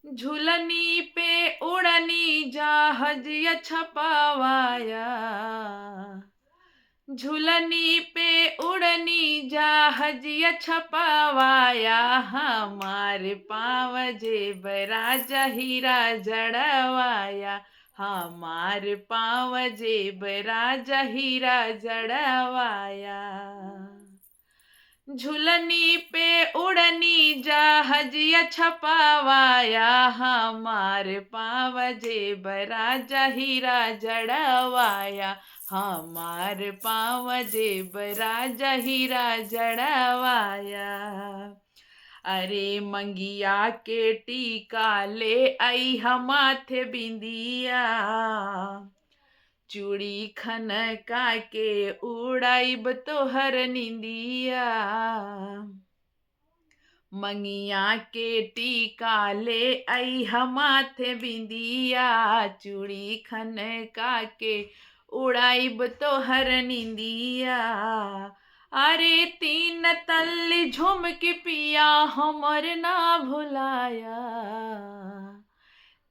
झूलनी पे उड़नी जहाज या छपावाया। झूलनी पे उड़नी जहाज या छपावाया। हमारे पाँव जेब राजा हीरा जड़वाया। हमारे पाँव जेब राजा हीरा जड़वाया। झूलनी पे उड़नी जहाज या छपावाया। हमारे पाँव जेब राजा हीरा जड़वाया। हमारे पाँव जेब राजा हीरा जड़वाया। अरे मंगिया के टीका ले आई हम माथे बिंदिया। चूड़ी खनका के उड़ाइब तोहर निंदिया। मंगिया के टीका ले आई हम माथे बिंदिया। चूड़ी खनका के उड़ाइब तोहर निंदिया। अरे तीन तल्ली झुमक पिया हमर ना भुलाया।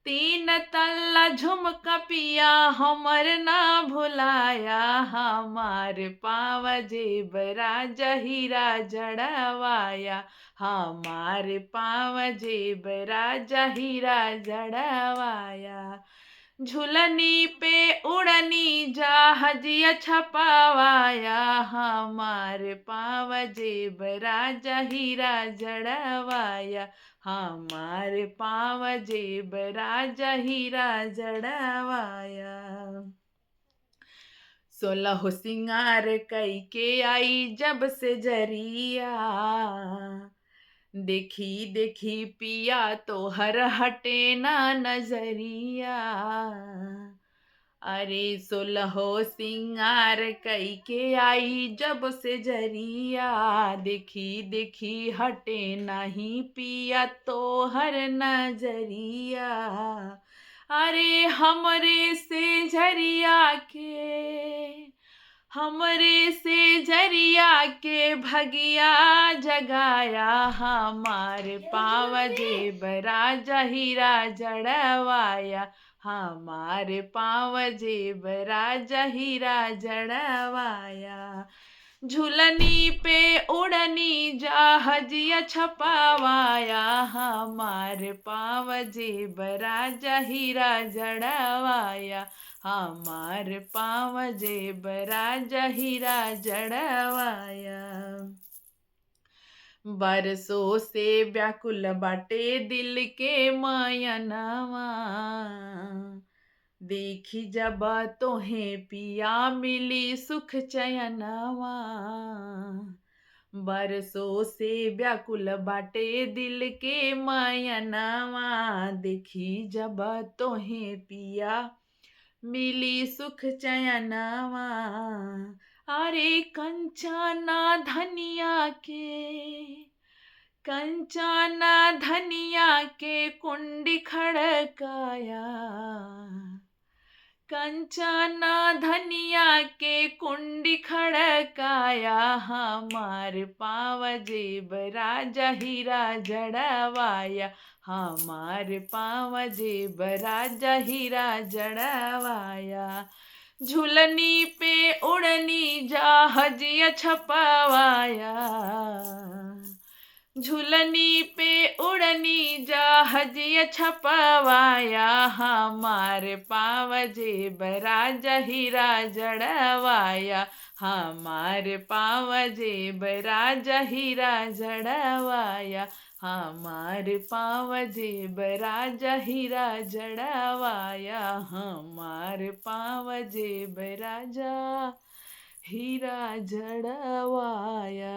तीन तल्ला झुमका पिया हमर ना भुलाया। हमार पाँव जेब राजा हीरा जड़वाया। हमार पाँव जेब राजा हीरा जड़वाया। झूलनी पे उड़नी जहाज या छपावाया। हमार पाँव जेब राजा हीरा जड़वाया। हमार पाँव जेब राजा हीरा जड़वाया। सोलह सिंगार कई के आई जब से जरिया। देखी देखी पिया तो हर हटे ना नजरिया। अरे सोलहो सिंगार कई के आई जब से जरिया। देखी देखी हटे नहीं पिया तो हर नजरिया। अरे हमरे से झरिया के हमरे से झरिया के भगिया जगाया। हमारे पाँव जेब राजा हीरा जड़वाया। हमारे पाँव जेब राजा हीरा जड़वाया। झूलनी पे उड़नी जहाज या छपावाया। हमारे पाँव जेब राजा हीरा जड़वाया। हमारे पाँव जेब राजा हीरा जड़वाया। बरसों से व्याकुल बाटे दिल के मायनवा। देखी जब तोहे पिया मिली सुख चयनवा। बरसों से व्याकुल बाटे दिल के मायनवा। देखी जब तोहे पिया मिली सुख चयनवा। अरे कंचना धनिया के कंचना धनिया के कुंडी खड़काया। कंचना धनिया के कुंडी खड़काया। हमारे पाँव जेब राजा हीरा जड़वाया। हमारे पाँव जेब राजा हीरा जड़वाया। झूलनी पे उड़नी जहाज या छपावाया। झूलनी पे उड़नी जहाज या छपावाया। हमारे पाँव जेब राजा हीरा जड़वाया। हमारे पाँव जेब राजा हीरा जड़वाया। हमारे पाँव जेब राजा हीरा जड़वाया। हमारे पाँव जेब राजा हीरा जड़वाया।